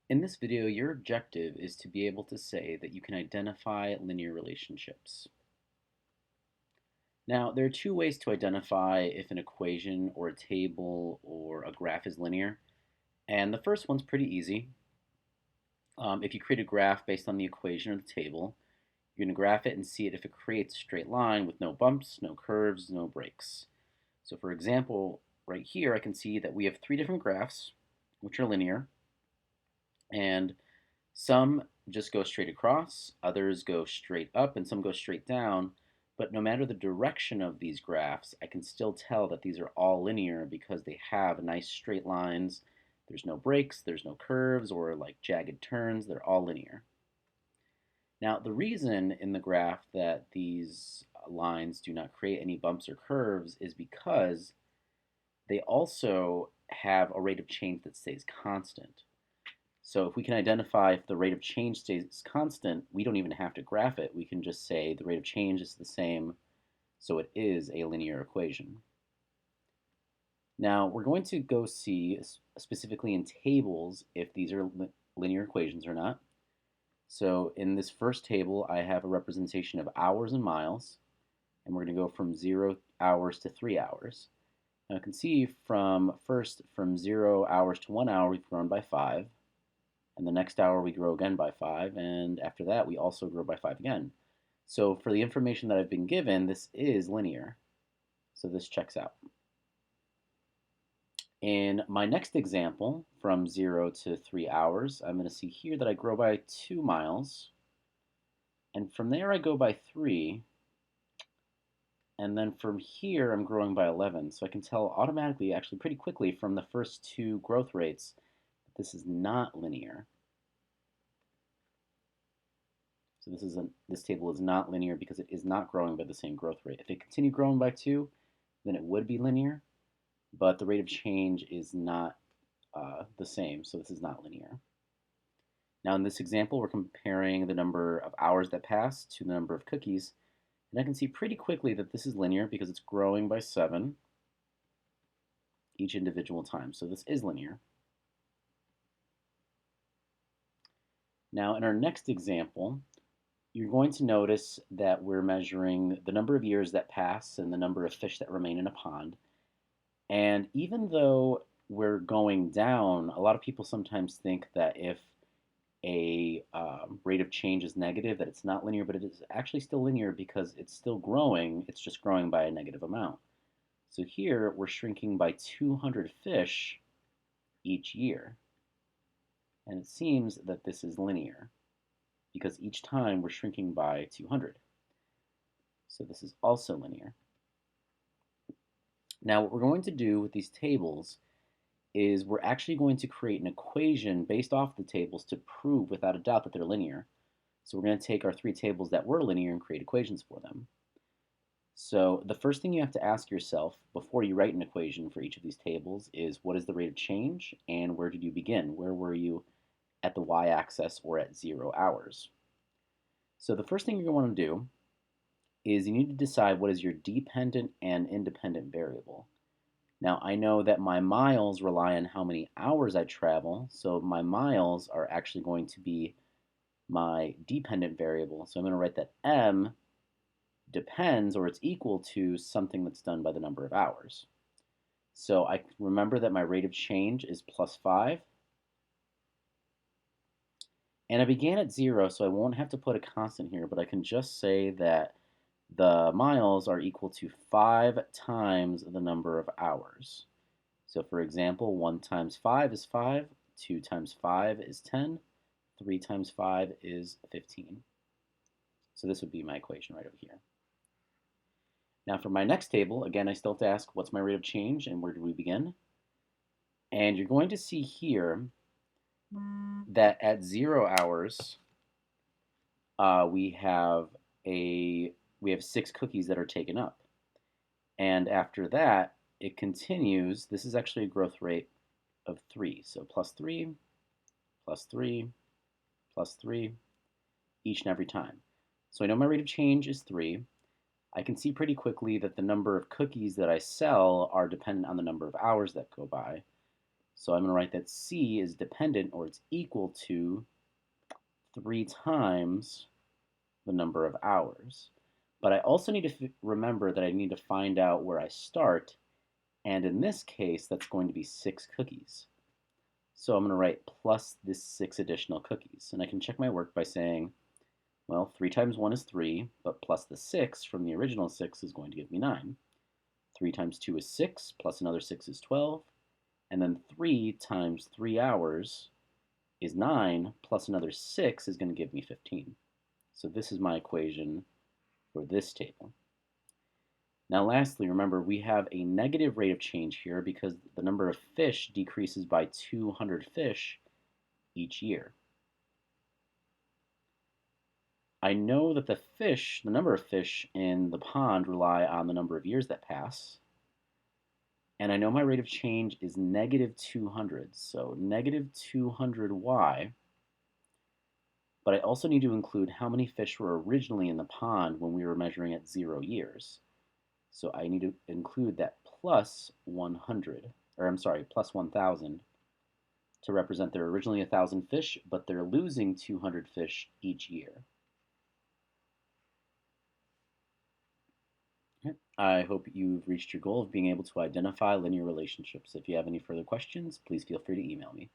In this video, your objective is to be able to say that you can identify linear relationships. Now, there are two ways to identify if an equation or a table or a graph is linear, and the first one's pretty easy. If you create a graph based on the equation or the table, you're going to graph it and see it if it creates a straight line with no bumps, no curves, no breaks. So for example, right here, I can see that we have three different graphs, which are linear, and some just go straight across, others go straight up, and some go straight down. But no matter the direction of these graphs, I can still tell that these are all linear because they have nice straight lines. There's no breaks, there's no curves or like jagged turns. They're all linear. Now, the reason in the graph that these lines do not create any bumps or curves is because they also have a rate of change that stays constant. So if we can identify if the rate of change stays constant, we don't even have to graph it. We can just say the rate of change is the same, so it is a linear equation. Now we're going to go see specifically in tables if these are linear equations or not. So in this first table, I have a representation of hours and miles, and we're going to go from 0 hours to 3 hours. Now I can see from 0 hours to 1 hour, we've grown by 5. And the next hour we grow again by 5, and after that we also grow by 5 again. So for the information that I've been given, this is linear. So this checks out. In my next example, from 0 to 3 hours, I'm going to see here that I grow by 2 miles. And from there I go by 3. And then from here I'm growing by 11. So I can tell automatically, actually pretty quickly, from the first two growth rates, that this is not linear. So this table is not linear because it is not growing by the same growth rate. If it continued growing by 2, then it would be linear, but the rate of change is not the same, so this is not linear. Now in this example, we're comparing the number of hours that pass to the number of cookies, and I can see pretty quickly that this is linear because it's growing by 7 each individual time, so this is linear. Now in our next example, you're going to notice that we're measuring the number of years that pass and the number of fish that remain in a pond. And even though we're going down, a lot of people sometimes think that if a rate of change is negative, that it's not linear, but it is actually still linear because it's still growing, it's just growing by a negative amount. So here we're shrinking by 200 fish each year. And it seems that this is linear, because each time we're shrinking by 200. So this is also linear. Now what we're going to do with these tables is we're actually going to create an equation based off the tables to prove without a doubt that they're linear. So we're going to take our three tables that were linear and create equations for them. So the first thing you have to ask yourself before you write an equation for each of these tables is, what is the rate of change and where did you begin? Where were you at the y-axis or at 0 hours? So the first thing you're going to want to do is you need to decide what is your dependent and independent variable. Now I know that my miles rely on how many hours I travel, so my miles are actually going to be my dependent variable. So I'm going to write that m depends, or it's equal to, something that's done by the number of hours. So I remember that my rate of change is plus 5. And I began at 0, so I won't have to put a constant here, but I can just say that the miles are equal to 5 times the number of hours. So for example, 1 times 5 is 5, 2 times 5 is 10, 3 times 5 is 15. So this would be my equation right over here. Now for my next table, again, I still have to ask what's my rate of change and where do we begin? And you're going to see here that at 0 hours, we have 6 cookies that are taken up. And after that, it continues. This is actually a growth rate of 3. So plus 3, plus 3, plus 3, each and every time. So I know my rate of change is 3. I can see pretty quickly that the number of cookies that I sell are dependent on the number of hours that go by. So I'm going to write that C is dependent, or it's equal to 3 times the number of hours. But I also need to remember that I need to find out where I start, and in this case, that's going to be 6 cookies. So I'm going to write plus this 6 additional cookies. And I can check my work by saying, well, 3 times 1 is 3, but plus the 6 from the original 6 is going to give me 9. 3 times 2 is 6, plus another 6 is 12. And then 3 times 3 hours is 9, plus another 6 is going to give me 15. So this is my equation for this table. Now lastly, remember we have a negative rate of change here because the number of fish decreases by 200 fish each year. I know that the number of fish in the pond rely on the number of years that pass. And I know my rate of change is negative 200. So negative 200y. But I also need to include how many fish were originally in the pond when we were measuring at 0 years. So I need to include that plus 100, or I'm sorry, plus 1,000 to represent there are originally 1,000 fish, but they're losing 200 fish each year. I hope you've reached your goal of being able to identify linear relationships. If you have any further questions, please feel free to email me.